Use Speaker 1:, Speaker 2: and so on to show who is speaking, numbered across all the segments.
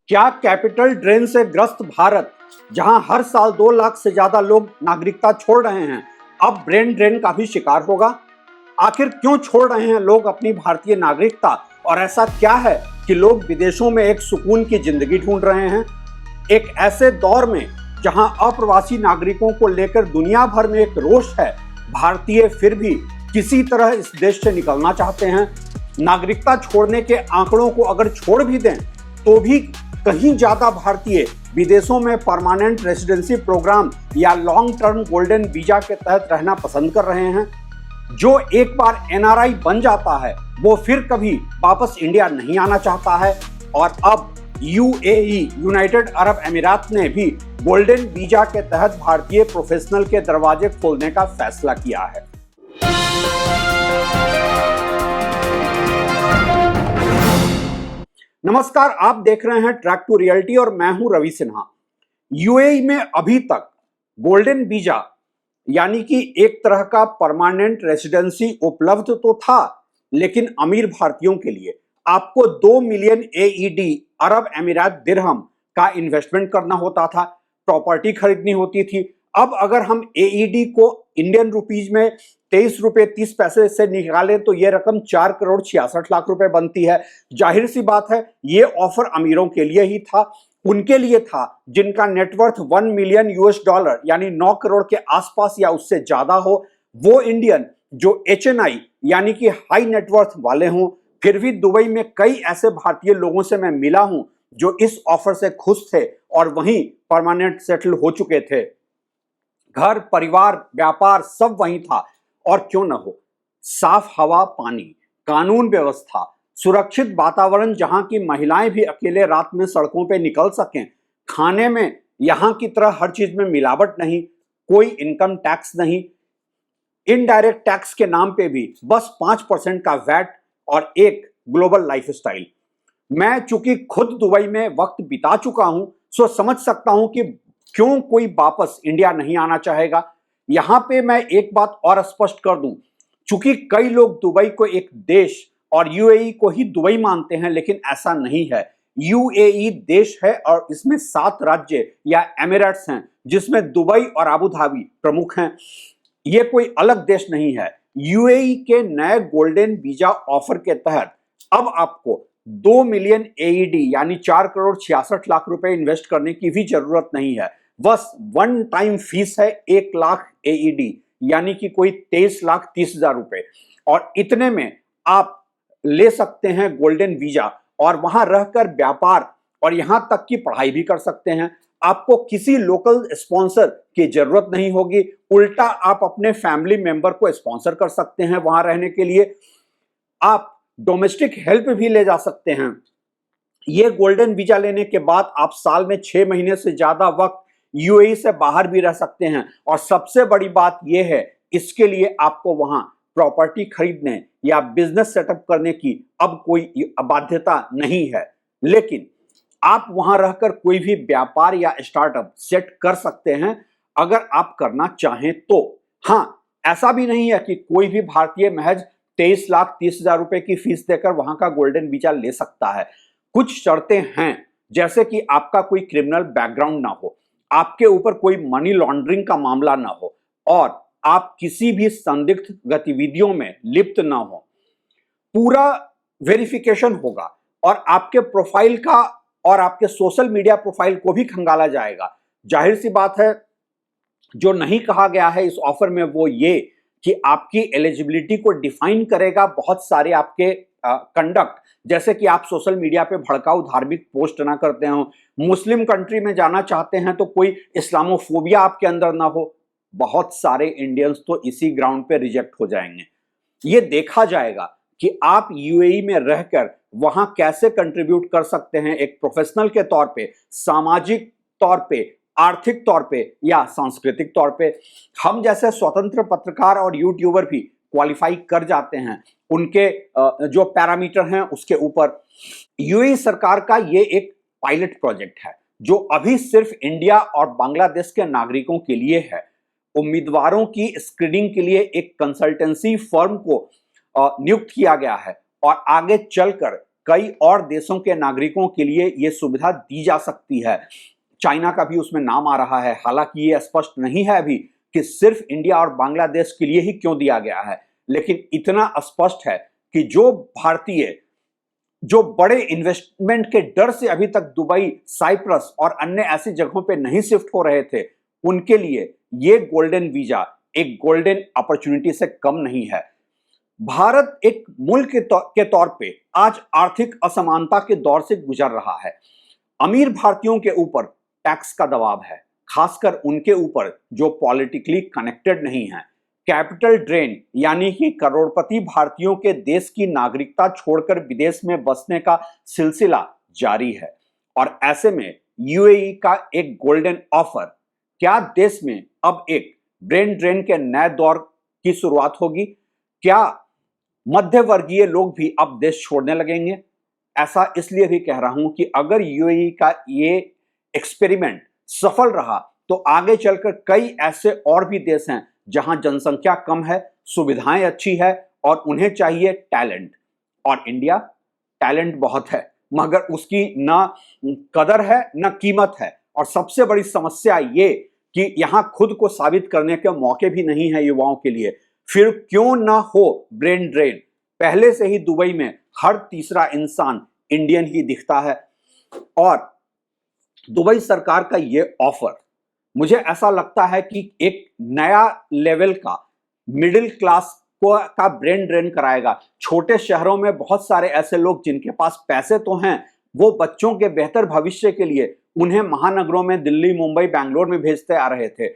Speaker 1: क्या capital drain से ग्रस्त भारत, जहां हर साल 2 लाख से ज्यादा लोग नागरिकता छोड़ रहे हैं, अब ब्रेन ड्रेन का भी शिकार होगा? आखिर क्यों छोड़ रहे हैं लोग अपनी भारतीय नागरिकता, और ऐसा क्या है कि लोग विदेशों में एक सुकून की जिंदगी ढूंढ रहे हैं? एक ऐसे दौर में जहां अप्रवासी नागरिकों को लेकर दुनिया भर में एक रोष है, भारतीय फिर भी किसी तरह इस देश से निकलना चाहते हैं। नागरिकता छोड़ने के आंकड़ों को अगर छोड़ भी दें तो भी कहीं ज्यादा भारतीय विदेशों में परमानेंट रेसिडेंसी प्रोग्राम या लॉन्ग टर्म गोल्डन वीजा के तहत रहना पसंद कर रहे हैं। जो एक बार एनआरआई बन जाता है वो फिर कभी वापस इंडिया नहीं आना चाहता है। और अब यूएई, यूनाइटेड अरब अमीरात ने भी गोल्डन वीजा के तहत भारतीय प्रोफेशनल के दरवाजे खोलने का फैसला किया है। नमस्कार, आप देख रहे हैं ट्रैक टू रियलिटी और मैं हूं रवि सिन्हा। यूएई में अभी तक गोल्डन वीजा यानी कि एक तरह का परमानेंट रेसिडेंसी उपलब्ध तो था, लेकिन अमीर भारतीयों के लिए आपको 2 मिलियन एईडी, अरब अमीरात दिरहम का इन्वेस्टमेंट करना होता था, प्रॉपर्टी खरीदनी होती थी। अब अगर हम एईडी को इंडियन रुपीज में 23 रुपए 30 पैसे से निकालें तो यह रकम 4 करोड़ 66 लाख रुपए बनती है। जाहिर सी बात है, ये ऑफर अमीरों के लिए ही था, उनके लिए था जिनका नेटवर्थ 1 मिलियन यूएस डॉलर यानी 9 करोड़ के आसपास या उससे ज्यादा हो। वो इंडियन जो एचएनआई यानी कि हाई नेटवर्थ वाले हों। फिर भी दुबई में कई ऐसे भारतीय लोगों से मैं मिला हूं जो इस ऑफर से खुश थे और वहीं परमानेंट सेटल हो चुके थे। घर, परिवार, व्यापार सब वहीं था। और क्यों न हो, साफ हवा, पानी, कानून व्यवस्था, सुरक्षित वातावरण जहां की महिलाएं भी अकेले रात में सड़कों पे निकल सकें, खाने में यहां की तरह हर चीज में मिलावट नहीं, कोई इनकम टैक्स नहीं, इनडायरेक्ट टैक्स के नाम पे भी बस 5% का वैट और एक ग्लोबल लाइफस्टाइल। मैं चूंकि खुद दुबई में वक्त बिता चुका हूं, सो समझ सकता हूं कि क्यों कोई वापस इंडिया नहीं आना चाहेगा। यहां पे मैं एक बात और स्पष्ट कर दूं, चूंकि कई लोग दुबई को एक देश और यूएई को ही दुबई मानते हैं, लेकिन ऐसा नहीं है। यूएई देश है और इसमें 7 राज्य या एमिरेट्स हैं, जिसमें दुबई और अबू धाबी प्रमुख हैं। ये कोई अलग देश नहीं है। यूएई के नए गोल्डन वीजा ऑफर के तहत अब आपको 2 मिलियन एईडी यानी 4 करोड़ 66 लाख रुपए इन्वेस्ट करने की भी जरूरत नहीं है। बस वन टाइम फीस है 1 लाख एईडी यानी कि कोई 23 लाख 30 हजार रुपए, और इतने में आप ले सकते हैं गोल्डन वीजा और वहां रहकर व्यापार और यहां तक की पढ़ाई भी कर सकते हैं। आपको किसी लोकल स्पॉन्सर की जरूरत नहीं होगी, उल्टा आप अपने फैमिली मेंबर को स्पॉन्सर कर सकते हैं वहां रहने के लिए। आप डोमेस्टिक हेल्प भी ले जा सकते हैं। ये गोल्डन वीजा लेने के बाद आप साल में 6 महीने से ज्यादा वक्त यूएई से बाहर भी रह सकते हैं। और सबसे बड़ी बात यह है, इसके लिए आपको वहां प्रॉपर्टी खरीदने या बिजनेस सेटअप करने की अब कोई बाध्यता नहीं है। लेकिन आप वहां रहकर कोई भी व्यापार या स्टार्टअप सेट कर सकते हैं अगर आप करना चाहें तो। हां, ऐसा भी नहीं है कि कोई भी भारतीय महज 23 लाख 30 हजार रुपए की फीस देकर वहां का गोल्डन वीजा ले सकता है। कुछ शर्तें हैं, जैसे कि आपका कोई क्रिमिनल बैकग्राउंड ना हो, आपके ऊपर कोई मनी लॉन्ड्रिंग का मामला ना हो, और आप किसी भी संदिग्ध गतिविधियों में लिप्त ना हो। पूरा वेरिफिकेशन होगा और आपके प्रोफाइल का और आपके सोशल मीडिया प्रोफाइल को भी खंगाला जाएगा। जाहिर सी बात है, जो नहीं कहा गया है इस ऑफर में वो ये कि आपकी एलिजिबिलिटी को डिफाइन करेगा बहुत सारे आपके कंडक्ट, जैसे कि आप सोशल मीडिया पे भड़काऊ धार्मिक पोस्ट ना करते हो, मुस्लिम कंट्री में जाना चाहते हैं तो कोई इस्लामोफोबिया आपके अंदर ना हो। बहुत सारे इंडियंस तो इसी ग्राउंड पे रिजेक्ट हो जाएंगे। ये देखा जाएगा कि आप यूएई में रहकर वहां कैसे कंट्रीब्यूट कर सकते हैं एक प्रोफेशनल के तौर पे, सामाजिक तौर पे, आर्थिक तौर पे या सांस्कृतिक तौर पे। हम जैसे स्वतंत्र पत्रकार और यूट्यूबर भी क्वालिफाई कर जाते हैं उनके जो पैरामीटर हैं उसके ऊपर। यूएई सरकार का ये एक पायलट प्रोजेक्ट है जो अभी सिर्फ इंडिया और बांग्लादेश के नागरिकों के लिए है। उम्मीदवारों की स्क्रीनिंग के लिए एक कंसल्टेंसी फर्म को नियुक्त किया गया है और आगे चलकर कई और देशों के नागरिकों के लिए यह सुविधा दी जा सकती है। चाइना का भी उसमें नाम आ रहा है। हालांकि यह स्पष्ट नहीं है अभी कि सिर्फ इंडिया और बांग्लादेश के लिए ही क्यों दिया गया है, लेकिन इतना स्पष्ट है कि जो भारतीय जो बड़े इन्वेस्टमेंट के डर से अभी तक दुबई, साइप्रस और अन्य ऐसी जगहों पे नहीं शिफ्ट हो रहे थे, उनके लिए ये गोल्डन वीजा एक गोल्डन अपॉर्चुनिटी से कम नहीं है। भारत एक मुल्क के तौर पे आज आर्थिक असमानता के दौर से गुजर रहा है। अमीर भारतीयों के ऊपर टैक्स का दबाव है, खासकर उनके ऊपर जो पॉलिटिकली कनेक्टेड नहीं है। कैपिटल ड्रेन यानी कि करोड़पति भारतीयों के देश की नागरिकता छोड़कर विदेश में बसने का सिलसिला जारी है और ऐसे में यूएई का एक गोल्डन ऑफर, क्या देश में अब एक ब्रेन ड्रेन के नए दौर की शुरुआत होगी? क्या मध्य वर्गीय लोग भी अब देश छोड़ने लगेंगे? ऐसा इसलिए भी कह रहा हूं कि अगर यूएई का ये एक्सपेरिमेंट सफल रहा तो आगे चलकर कई ऐसे और भी देश हैं जहां जनसंख्या कम है, सुविधाएं अच्छी है और उन्हें चाहिए टैलेंट। और इंडिया टैलेंट बहुत है मगर उसकी ना कदर है ना कीमत है, और सबसे बड़ी समस्या ये कि यहां खुद को साबित करने के मौके भी नहीं है युवाओं के लिए। फिर क्यों ना हो ब्रेन ड्रेन? पहले से ही दुबई में हर तीसरा इंसान इंडियन ही दिखता है और दुबई सरकार का ये ऑफर मुझे ऐसा लगता है कि एक नया लेवल का मिडिल क्लास का ब्रेन ड्रेन कराएगा। छोटे शहरों में बहुत सारे ऐसे लोग जिनके पास पैसे तो हैं, वो बच्चों के बेहतर भविष्य के लिए उन्हें महानगरों में दिल्ली, मुंबई, बैंगलोर में भेजते आ रहे थे।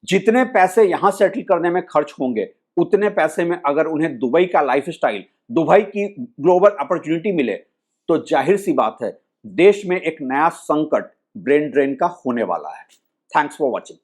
Speaker 1: जितने पैसे यहां सेटल करने में खर्च होंगे उतने पैसे में अगर उन्हें दुबई का लाइफस्टाइल, दुबई की ग्लोबल अपॉर्चुनिटी मिले तो जाहिर सी बात है देश में एक नया संकट ब्रेन ड्रेन का होने वाला है। Thanks for watching.